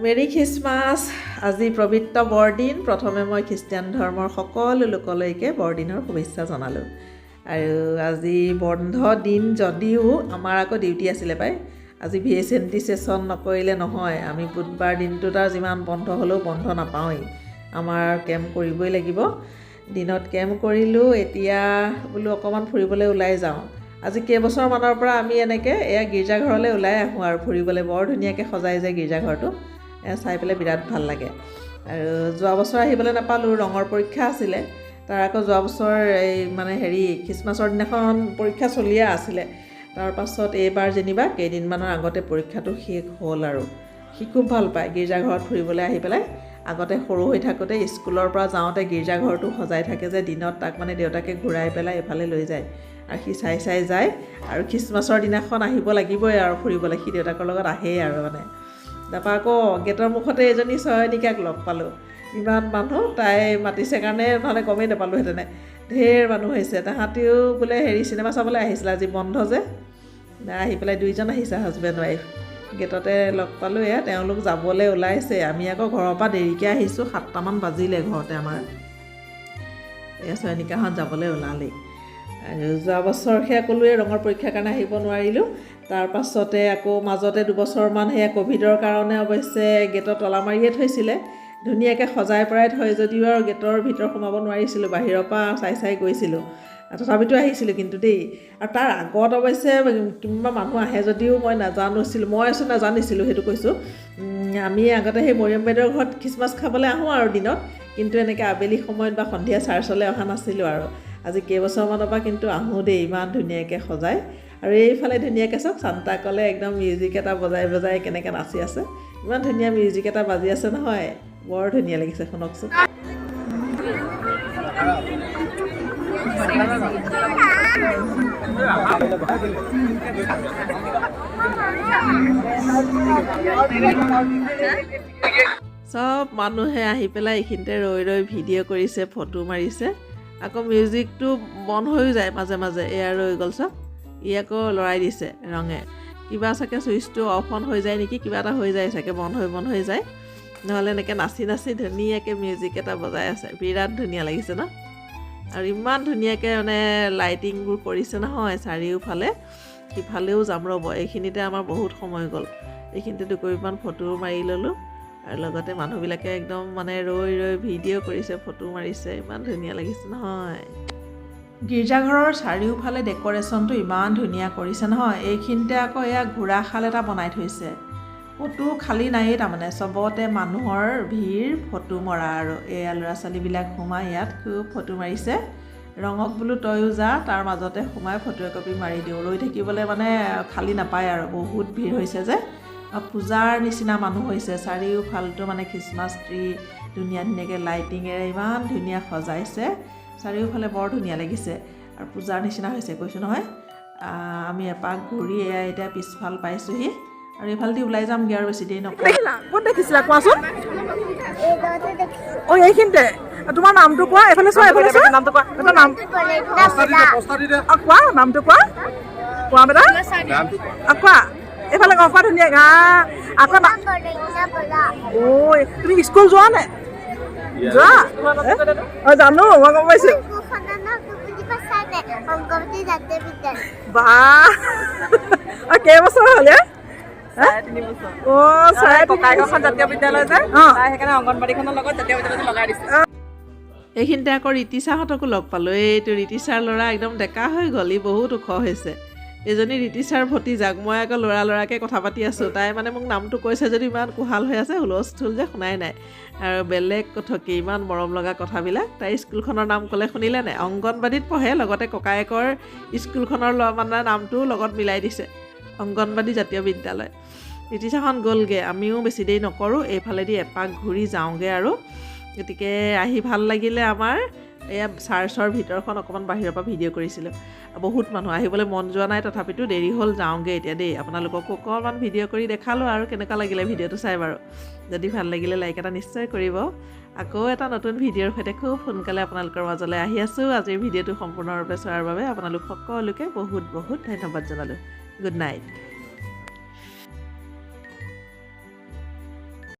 Marie Christmas. আজি পবিত্ৰ বৰদিন। প্ৰথমে মই খ্ৰীষ্টিয়ান ধৰ্মৰ সকলো লোকলৈকে বৰদিনৰ শুভেচ্ছা জনালোঁ। আৰু আজি বন্ধ দিন যদিও আমাৰ আকৌ ডিউটি আছিলে পাই। আজি VSNT ছেশ্যন নকৰিলে নহয়। আমি বুধবাৰ দিনটোত আৰু যিমান বন্ধ হ'লেও বন্ধ নাপাওঁৱেই, আমাৰ কেম্প কৰিবই লাগিব। দিনত কেম্প কৰিলোঁ, এতিয়া বোলো অকণমান ফুৰিবলৈ ওলাই যাওঁ। আজি কেইবছৰমানৰ পৰা আমি এনেকৈ এয়া গীৰ্জাঘৰলৈ ওলাই আহোঁ আৰু ফুৰিবলৈ। বৰ ধুনীয়াকৈ সজাই যায় গীৰ্জাঘৰটো, চাই পেলাই বিৰাট ভাল লাগে। আৰু যোৱা বছৰ আহিবলৈ নাপালোঁ, ৰঙৰ পৰীক্ষা আছিলে। তাৰ আকৌ যোৱা বছৰ এই খ্ৰীষ্টমাছৰ দিনাখন পৰীক্ষা চলিয়ে আছিলে। তাৰপাছত এইবাৰ যেনিবা কেইদিনমানৰ আগতে পৰীক্ষাটো শেষ হ'ল আৰু সি খুব ভাল পায় গীৰ্জাঘৰত ফুৰিবলৈ আহি পেলাই। আগতে সৰু হৈ থাকোঁতে স্কুলৰ পৰা যাওঁতে গীৰ্জাঘৰটো সজাই থাকে যে, দিনত তাক দেউতাকে ঘূৰাই পেলাই এফালে লৈ যায় আৰু সি চাই যায়। আৰু খ্ৰীষ্টমাছৰ দিনাখন আহিব লাগিবই আৰু ফুৰিবলৈ, সি দেউতাকৰ লগত আহেই আৰু তাৰপৰা আকৌ গেটৰ মুখতে এজনী চয়নিকাক লগ পালোঁ। ইমান মানুহ, তাই মাতিছে কাৰণে গমেই নাপালোঁহেঁতেনে। ঢেৰ মানুহ হৈছে। তাহাঁতিও বোলে চিনেমা চাবলৈ আহিছিলে, আজি বন্ধ যে। আহি পেলাই দুইজন আহিছে, হাজবেণ্ড ৱাইফ। গেটতে লগ পালোঁ। তেওঁলোক যাবলৈ ওলাইছে। আমি আকৌ ঘৰৰ পৰা দেৰিকৈ আহিছোঁ, 7টামান বাজিলে ঘৰতে আমাৰ। চয়নিকাহঁত যাবলৈ ওলালেই। আৰু যোৱা বছৰ ক'লোৱে ৰঙৰ পৰীক্ষাৰ কাৰণে আহিব নোৱাৰিলোঁ। তাৰপাছতে আকৌ মাজতে দুবছৰমান ক'ভিডৰ কাৰণে অৱশ্যে গেটত তলা মাৰিয়ে থৈছিলে। ধুনীয়াকৈ সজাই পৰাই থয় যদিও আৰু গেটৰ ভিতৰ সোমাব নোৱাৰিছিলোঁ, বাহিৰৰ পৰা চাই গৈছিলোঁ। তথাপিতো আহিছিলোঁ কিন্তু দেই। আৰু তাৰ আগত অৱশ্যে কিমান মানুহ আহে যদিও মই নাজানিছিলোঁ, সেইটো কৈছোঁ। আমি আগতে মৰিয়ম বাইদেউৰ ঘৰত খ্ৰীষ্টমাছ খাবলৈ আহোঁ আৰু দিনত, কিন্তু এনেকৈ আবেলি সময়ত বা সন্ধিয়া চাৰ্চলৈ অহা নাছিলোঁ আৰু। আজি কেইবছৰমানৰ পৰা কিন্তু আহোঁ দেই, ইমান ধুনীয়াকৈ সজায়। আৰু এইফালে ধুনীয়াকৈ চাওক, চান্তা কলে একদম মিউজিক এটা বজাই কেনেকৈ নাচি আছে। ইমান ধুনীয়া মিউজিক এটা বাজি আছে নহয়, বৰ ধুনীয়া লাগিছে, শুনকচোন। চব মানুহে আহি পেলাই এইখিনিতে ৰৈ ভিডিঅ' কৰিছে, ফটো মাৰিছে। আকৌ মিউজিকটো বন্ধ হৈও যায় মাজে মাজে। এয়া ৰৈ গ'ল চব। ই আকৌ লৰাই দিছে ৰঙে। কিবা চাগে চুইচটো অফ অন হৈ যায় নেকি, কিবা এটা হৈ যায় চাগে, বন্ধ হৈ যায়। নহ'লে এনেকৈ নাচি ধুনীয়াকৈ মিউজিক এটা বজাই আছে। বিৰাট ধুনীয়া লাগিছে ন। আৰু ইমান ধুনীয়াকৈ লাইটিংবোৰ কৰিছে নহয় চাৰিওফালে। সিফালেও যাম ৰ'ব, এইখিনিতে আমাৰ বহুত সময় গ'ল। এইখিনিতে দুকপিমান ফটো মাৰি ল'লোঁ। আৰু লগতে মানুহবিলাকে একদম ৰৈ ভিডিঅ' কৰিছে, ফটো মাৰিছে। ইমান ধুনীয়া লাগিছে নহয়। গীৰ্জাঘৰৰ চাৰিওফালে ডেক'ৰেশ্যনটো ইমান ধুনীয়া কৰিছে নহয়। এইখিনিতে আকৌ ঘোঁৰাশাল এটা বনাই থৈছে। ফটো খালী নায়েই, চবতে মানুহৰ ভিৰ ফটো মৰা আৰু। ল'ৰা ছোৱালীবিলাক সোমাই ইয়াত খুব ফটো মাৰিছে। ৰঙক বোলো তয়ো যা, তাৰ মাজতে সোমাই ফটো একপি মাৰি দিওঁ। ৰৈ থাকিবলৈ খালী নাপায় আৰু, বহুত ভিৰ হৈছে যে। পূজাৰ নিচিনা মানুহ হৈছে। চাৰিওফালটো খ্ৰীষ্টমাছ ট্ৰি ধুনীয়াকৈ লাইটিঙেৰে ইমান ধুনীয়া সজাইছে। চাৰিওফালে বৰ ধুনীয়া লাগিছে আৰু পূজাৰ নিচিনা হৈছে, কৈছোঁ নহয়। আমি এপাক ঘূৰি এতিয়া পিছফাল পাইছোঁহি আৰু এইফালেদি ওলাই যামগৈ আৰু বেছি দেৰি নকৰোঁ। ক'ত দেখিছিলা কোৱাচোন? এইখিনিতে। তোমাৰ নামটো কোৱা। এইফালে চোৱা, নামটো কোৱা। তোমাৰ নাম কোৱা, নামটো কোৱা। কোৱা বেটা, কোৱা। এইফালে কোৱা ধুনীয়াকৈ। আকৌ তুমি স্কুল যোৱা নে? যোৱা? জানো, মই গম পাইছোঁ। কেইবছৰ হ'লে? 3.5 বছৰ। ককাইখন জাতীয় বিদ্যালয় যে, সেইকাৰণে অংগনবাড়ীখনৰ লগত জাতীয় বিদ্যালয়টো লগাই দিছে। এইখিনিতে আকৌ ৰীতিছাহঁতকো লগ পালোঁ। এইটো ৰীতিছাৰ ল'ৰা একদম ডেকা হৈ গ'ল, ই বহুত ওখ হৈছে। এজনী ৰীতিছাৰ ভতিজাক। মই আকৌ ল'ৰাকৈ কথা পাতি আছোঁ। তাই মোক নামটো কৈছে যদি ইমান কোহাল হৈ আছে, হুলস্থুল যে শুনাই নাই। আৰু বেলেগ কথকি ইমান মৰম লগা কথাবিলাক। তাই স্কুলখনৰ নাম ক'লে শুনিলে নাই? অংগনবাড়ীত পঢ়ে, লগতে ককায়েকৰ স্কুলখনৰ নামটোও লগত মিলাই দিছে, অংগনবাড়ী জাতীয় বিদ্যালয়। ৰীতিছাখন গ'লগৈ। আমিও বেছি দেৰি নকৰোঁ, এইফালেদি এপাক ঘূৰি যাওঁগৈ আৰু। গতিকে আহি ভাল লাগিলে আমাৰ। চাৰ্চৰ ভিতৰখন অকণমান বাহিৰৰ পৰা ভিডিঅ' কৰিছিলোঁ। বহুত মানুহ, আহিবলৈ মন যোৱা নাই, তথাপিতো দেৰি হ'ল, যাওঁগৈ এতিয়া দেই। আপোনালোককো অকণমান ভিডিঅ' কৰি দেখালোঁ আৰু কেনেকুৱা লাগিলে ভিডিঅ'টো চাই বাৰু। যদি ভাল লাগিলে লাইক এটা নিশ্চয় কৰিব। আকৌ এটা নতুন ভিডিঅ'ৰ সৈতে খুব সোনকালে আপোনালোকৰ মাজলৈ আহি আছোঁ। আজিৰ ভিডিঅ'টো সম্পূৰ্ণৰূপে চোৱাৰ বাবে আপোনালোক সকলোকে বহুত ধন্যবাদ জনালোঁ। Good night.